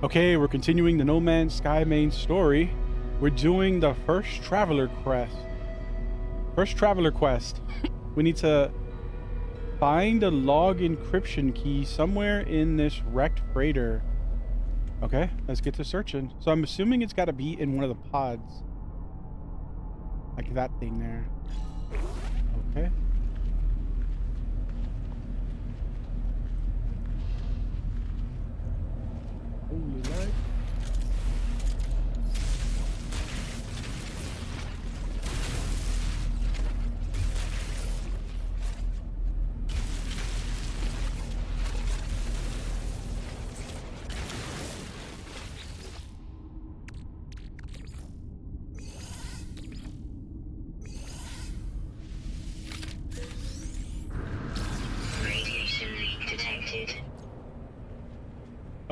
Okay, we're continuing the No Man's Sky main story. We're doing the first traveler quest. We need to find a log encryption key somewhere in this wrecked freighter. Okay, let's get to searching. So I'm assuming it's got to be in one of the pods. Like that thing there. Okay. Holy light.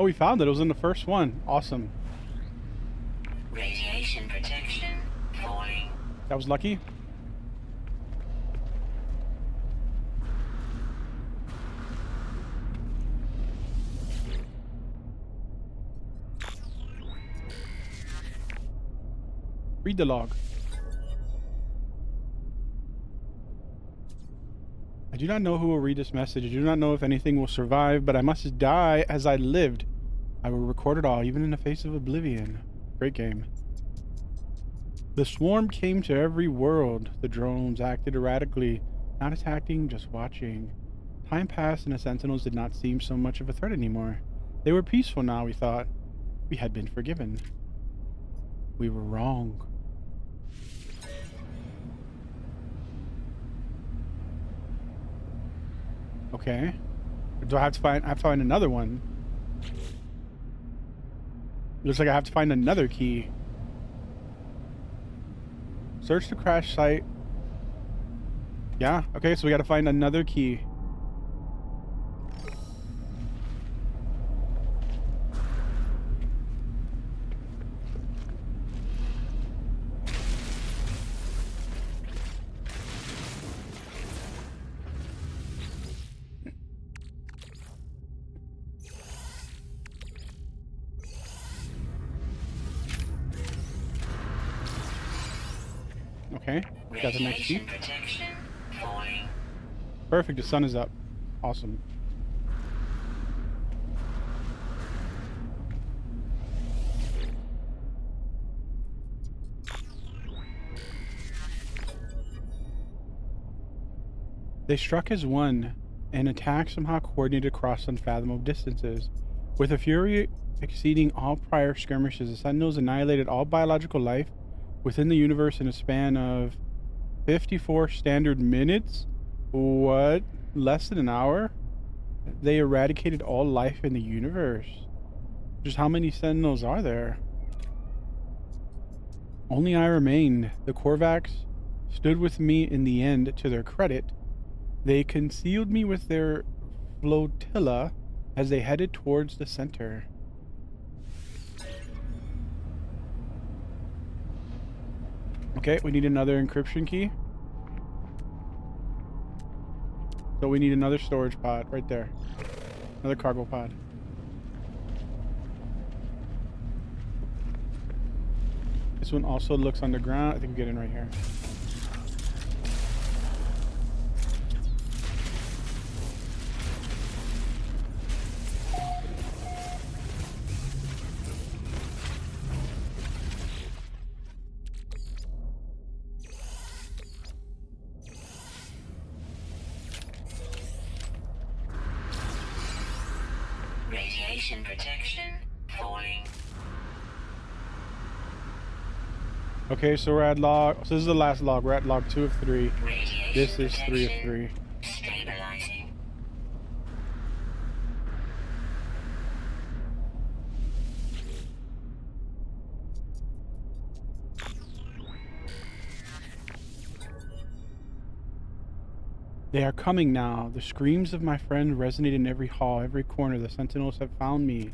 Oh, we found it. It was in the first one. Awesome. Radiation protection falling. That was lucky. Read the log. I do not know who will read this message. I do not know if anything will survive, but I must die as I lived. I will record it all, even in the face of oblivion. Great game. The swarm came to every world. The drones acted erratically, not attacking, just watching. Time passed and the Sentinels did not seem so much of a threat anymore. They were peaceful now, we thought. We had been forgiven. We were wrong. Okay. Do I have to find another one? Looks like I have to find another key. Search the crash site. Yeah, okay, so we gotta find another key. Okay, got the next key. Perfect, the sun is up. Awesome. They struck as one, an attack somehow coordinated across unfathomable distances. With a fury exceeding all prior skirmishes, the Sentinels annihilated all biological life within the universe in a span of 54 standard minutes? What? Less than an hour? They eradicated all life in the universe. Just how many Sentinels are there? Only I remained. The Korvax stood with me in the end, to their credit. They concealed me with their flotilla as they headed towards the center. Okay, we need another encryption key. So we need another storage pod right there. Another cargo pod. This one also looks underground. I think we get in right here. Radiation protection falling. Okay, so we're at log. So this is the last log. We're at log 2 of 3. Radiation This is 3 of protection 3. Stabilizing. They are coming now. The screams of my friend resonate in every hall, every corner. The Sentinels have found me.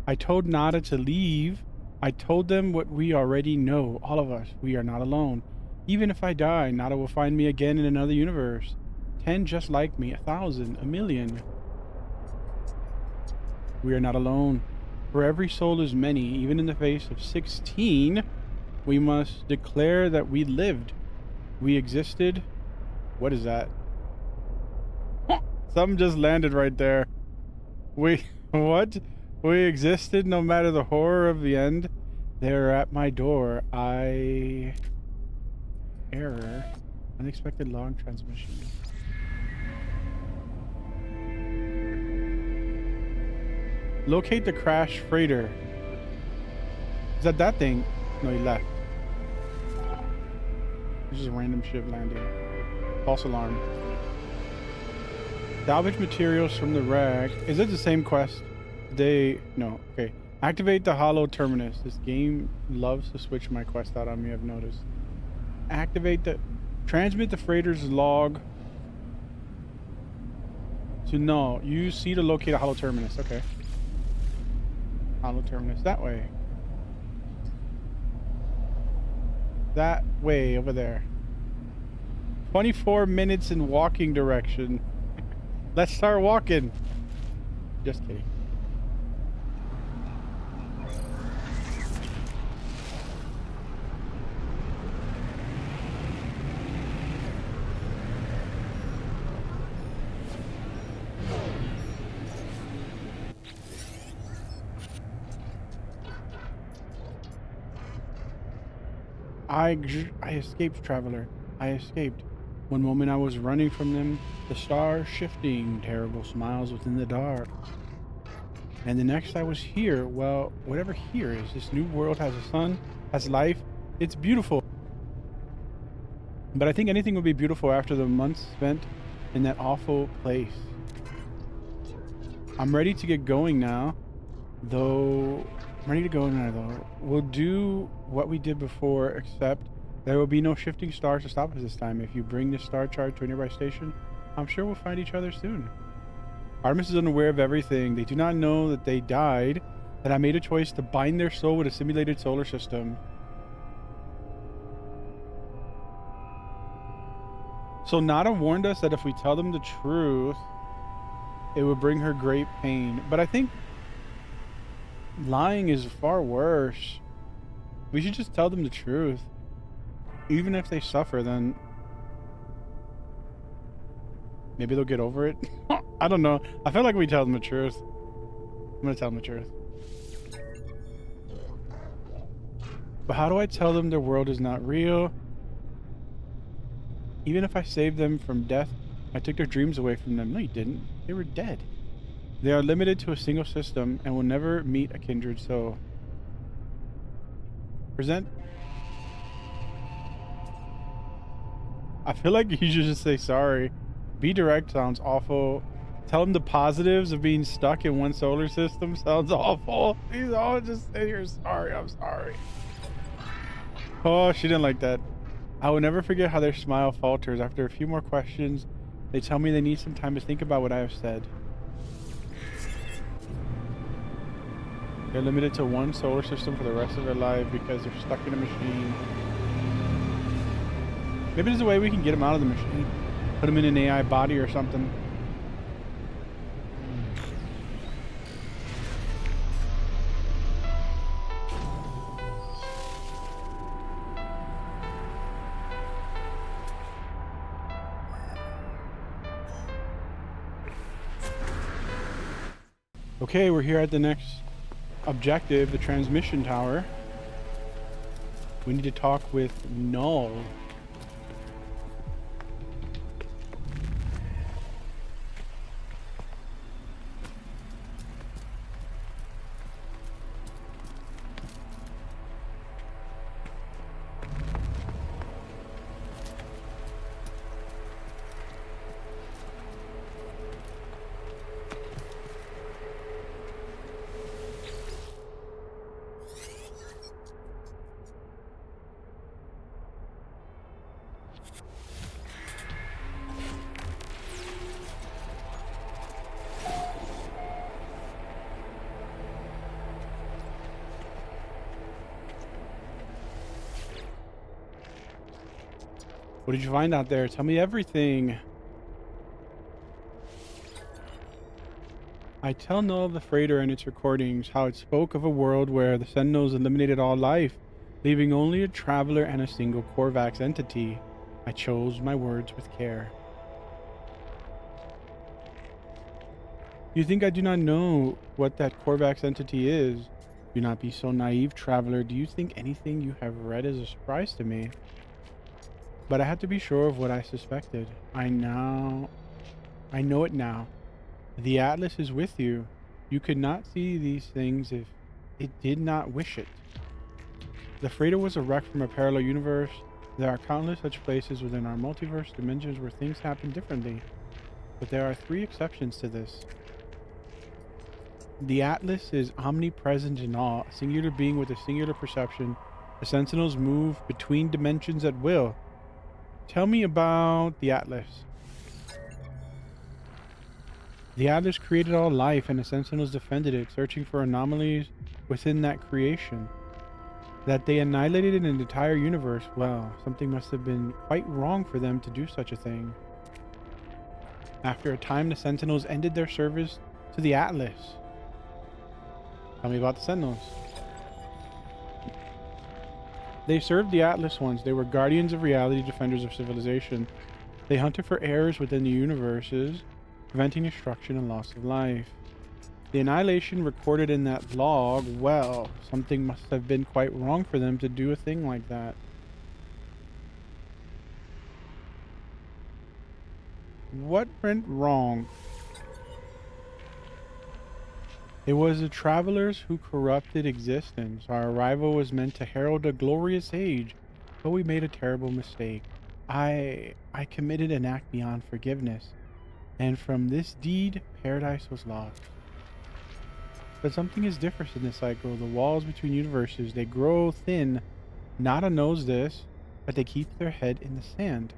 I told Nada to leave. I told them what we already know. All of us. We are not alone. Even if I die, Nada will find me again in another universe. 10 just like me. 1,000. 1,000,000. We are not alone. For every soul is many, even in the face of 16, we must declare that we lived. We existed. What is that? Something just landed right there. What? We existed no matter the horror of the end. They're at my door. Error. Unexpected log transmission. Locate the crash freighter. Is that thing? No, he left. It's just a random ship landing. False alarm. Salvage materials from the wreck. Is it the same quest? No. Okay. Activate the hollow terminus. This game loves to switch my quest out on me, I've noticed. Transmit the freighter's log to no. Use C to locate a hollow terminus. Okay. Hollow terminus that way. That way over there. 24 minutes in walking direction. Let's start walking. Just kidding. I escaped, traveler. I escaped. One moment I was running from them, the stars shifting, terrible smiles within the dark. And the next I was here. Well, whatever here is, this new world has a sun, has life. It's beautiful. But I think anything would be beautiful after the months spent in that awful place. I'm ready to get going now, though. We'll do what we did before, except there will be no shifting stars to stop us this time. If you bring this star chart to a nearby station, I'm sure we'll find each other soon. Artemis is unaware of everything. They do not know that they died, that I made a choice to bind their soul with a simulated solar system. So Nada warned us that if we tell them the truth, it would bring her great pain. But I think lying is far worse. We should just tell them the truth. Even if they suffer, then maybe they'll get over it. I don't know. I feel like we tell them the truth. I'm gonna tell them the truth. But how do I tell them their world is not real? Even if I saved them from death, I took their dreams away from them. No, you didn't. They were dead. They are limited to a single system and will never meet a kindred soul. Present. I feel like you should just say sorry. Be direct sounds awful. Tell them the positives of being stuck in one solar system sounds awful. Please all just say you're sorry. I'm sorry. Oh, she didn't like that. I will never forget how their smile falters. After a few more questions, they tell me they need some time to think about what I have said. They're limited to one solar system for the rest of their life because they're stuck in a machine. Maybe there's a way we can get them out of the machine. Put them in an AI body or something. Okay, we're here at the next objective, the transmission tower. We need to talk with Null. What did you find out there? Tell me everything. I I tell Null of the freighter and its recordings how it spoke of a world where the Sentinels eliminated all life, leaving only a traveler and a single Korvax entity. I chose my words with care. You think I do not know what that Korvax entity is? Do not be so naive, traveler. Do you think anything you have read is a surprise to me? But I had to be sure of what I suspected. I know it now. The Atlas is with you. You could not see these things if it did not wish it. The freighter was a wreck from a parallel universe. There are countless such places within our multiverse dimensions where things happen differently. But there are 3 exceptions to this. The Atlas is omnipresent in all, a singular being with a singular perception. The Sentinels move between dimensions at will. Tell me about the Atlas. The Atlas created all life, and the Sentinels defended it, searching for anomalies within that creation. That they annihilated an entire universe, well, something must have been quite wrong for them to do such a thing. After a time, the Sentinels ended their service to the Atlas. Tell me about the Sentinels. They served the Atlas once. They were guardians of reality, defenders of civilization. They hunted for errors within the universes, preventing destruction and loss of life. The annihilation recorded in that log, well, something must have been quite wrong for them to do a thing like that. What went wrong? It was the travelers who corrupted existence. Our arrival was meant to herald a glorious age, but we made a terrible mistake. I committed an act beyond forgiveness, and from this deed, paradise was lost. But something is different in this cycle. The walls between universes, they grow thin. Nada knows this, but they keep their head in the sand.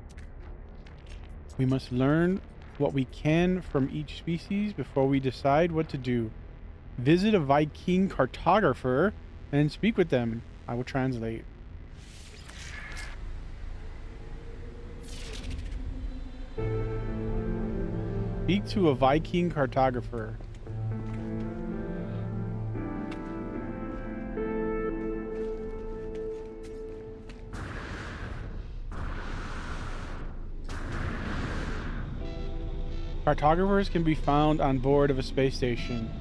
We must learn what we can from each species before we decide what to do. Visit a Viking cartographer and speak with them. I will translate. Speak to a Viking cartographer. Cartographers can be found on board of a space station.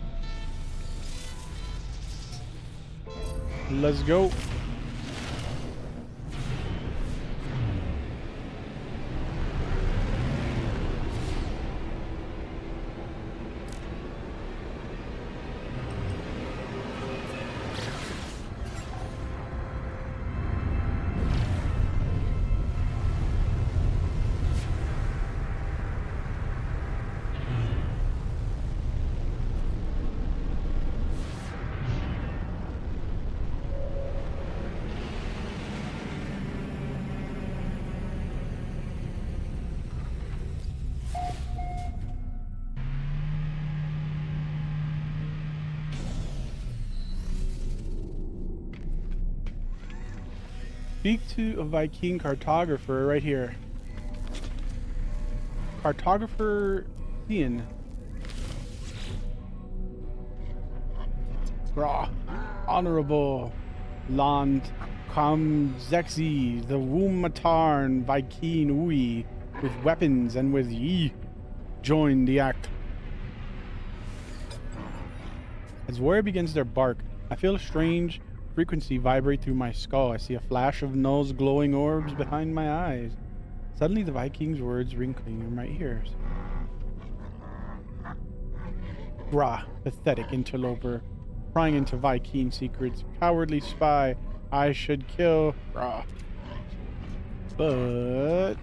Let's go. Speak to a Viking cartographer right here. Cartographer Ian. Grah. Honorable Land Kamzexi, the Wumatarn Viking Ui, with weapons and with ye, join the act. As warrior begins their bark, I feel a strange frequency vibrate through my skull. I see a flash of Null's glowing orbs behind my eyes. Suddenly the Viking's words ring clean in my ears. Grah, pathetic interloper, prying into Viking secrets, cowardly spy, I should kill Grah. But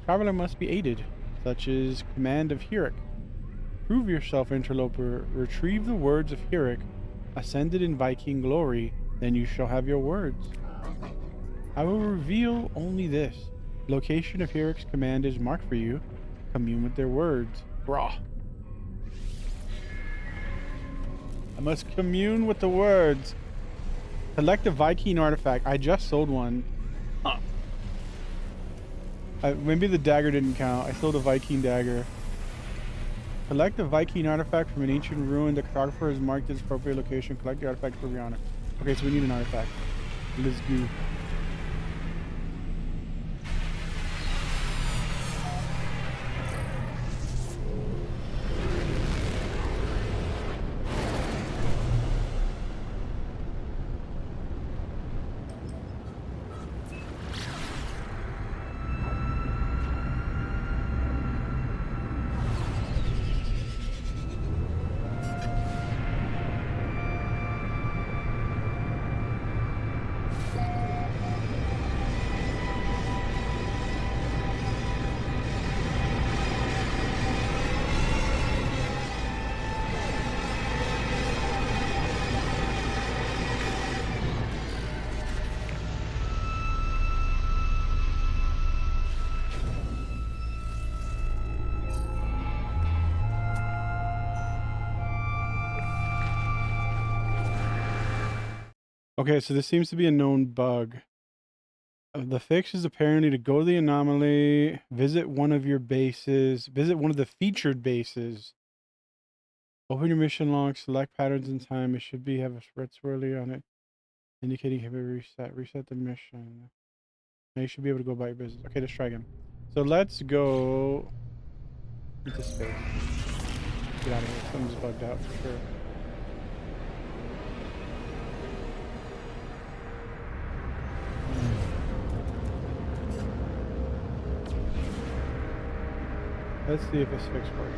traveler must be aided, such is command of Hirik. Prove yourself, interloper, retrieve the words of Hirik, ascended in Viking glory, then you shall have your words. I will reveal only this. Location of Hirik's command is marked for you. Commune with their words. Grah. I must commune with the words. Collect a Viking artifact. I just sold one. Maybe the dagger didn't count. I sold a Viking dagger. Collect a Viking artifact from an ancient ruin. The cartographer has marked its appropriate location. Collect the artifact for your honor. Okay, so we need an artifact. Let's go. Okay, so this seems to be a known bug. The fix is apparently to go to the anomaly, visit one of your bases, visit one of the featured bases. Open your mission log, select patterns in time. It should be have a red swirly on it, indicating have a reset. Reset the mission. Now you should be able to go by your business. Okay, let's try again. So let's go into space. Get out of here. Something's bugged out for sure. Let's see if this fix works.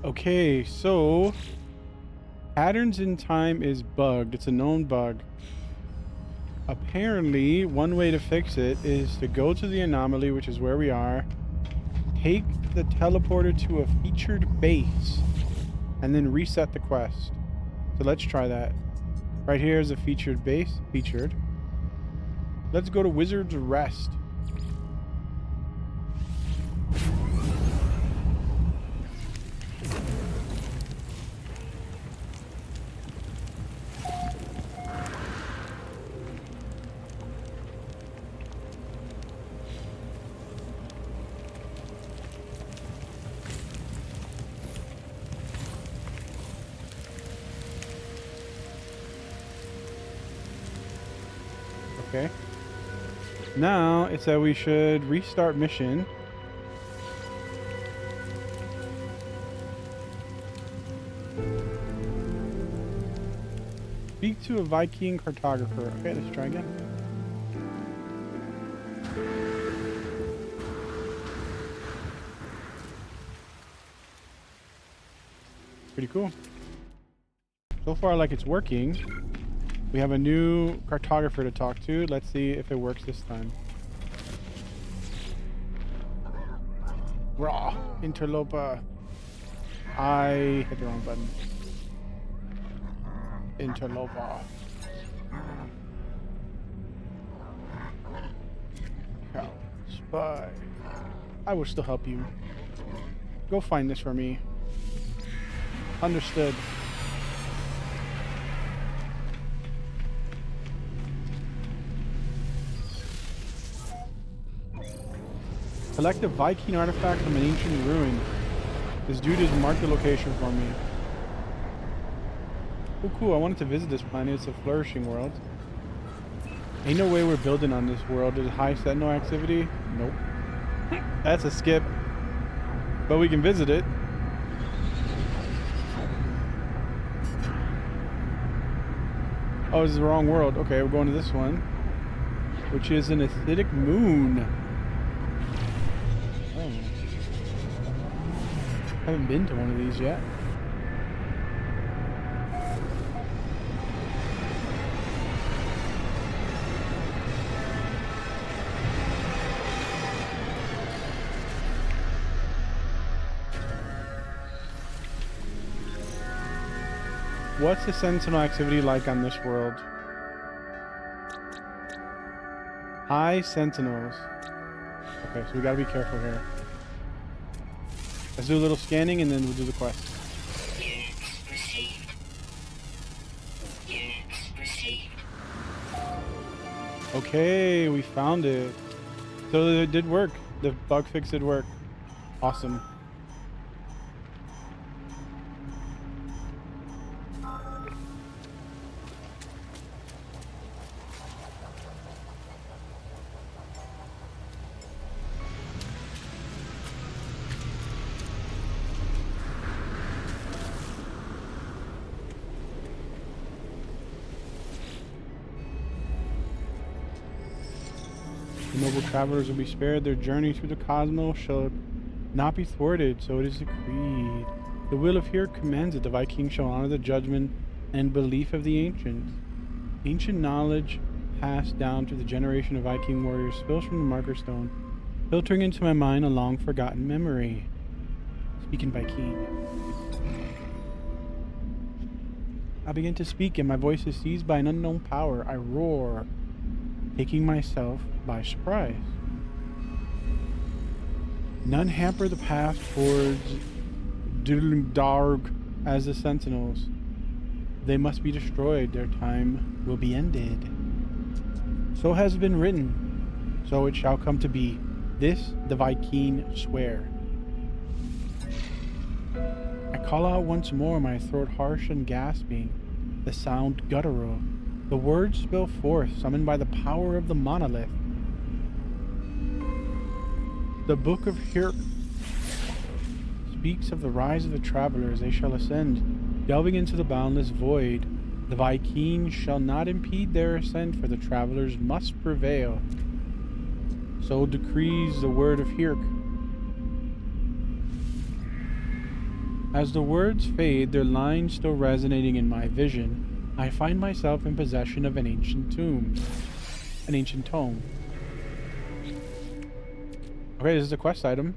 Okay, so patterns in time is bugged. It's a known bug. Apparently, one way to fix it is to go to the anomaly, which is where we are, take the teleporter to a featured base, and then reset the quest. So let's try that. Right here is a featured base. Featured. Let's go to Wizard's Rest. Okay. Now it said we should restart mission. Speak to a Viking cartographer. Okay, let's try again. Pretty cool. So far, like it's working. We have a new cartographer to talk to. Let's see if it works this time. Raw interloper. I hit the wrong button. Interloper. Cow. Spy. I will still help you. Go find this for me. Understood. Collect a Viking artifact from an ancient ruin. This dude has marked the location for me. Oh, cool. I wanted to visit this planet. It's a flourishing world. Ain't no way we're building on this world. There's high sentinel activity. Nope. That's a skip. But we can visit it. Oh, this is the wrong world. Okay, we're going to this one, which is an acidic moon. Oh. Haven't been to one of these yet. What's the sentinel activity like on this world? High sentinels. Okay, so we gotta be careful here. Let's do a little scanning and then we'll do the quest. Units received. Units received. Okay, we found it. So it did work. The bug fix did work. Awesome. The noble travelers will be spared. Their journey through the cosmos shall not be thwarted, so it is decreed. The will of here commands it. The Viking shall honor the judgment and belief of the ancients. Ancient knowledge passed down to the generation of Viking warriors spills from the marker stone, filtering into my mind a long forgotten memory. Speaking Viking. I begin to speak, and my voice is seized by an unknown power. I roar, taking myself by surprise. None hamper the path towards Darg as the sentinels. They must be destroyed. Their time will be ended. So has been written. So it shall come to be. This the Viking swear. I call out once more, my throat harsh and gasping, the sound guttural. The words spill forth, summoned by the power of the monolith. The Book of Hirk speaks of the rise of the travelers. They shall ascend, delving into the boundless void. The Vikings shall not impede their ascent, for the travelers must prevail. So decrees the word of Hirk. As the words fade, their lines still resonating in my vision, I find myself in possession of an ancient tome. Okay, this is a quest item.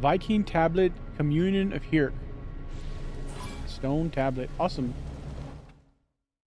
Viking tablet, communion of Hirk. Stone tablet. Awesome.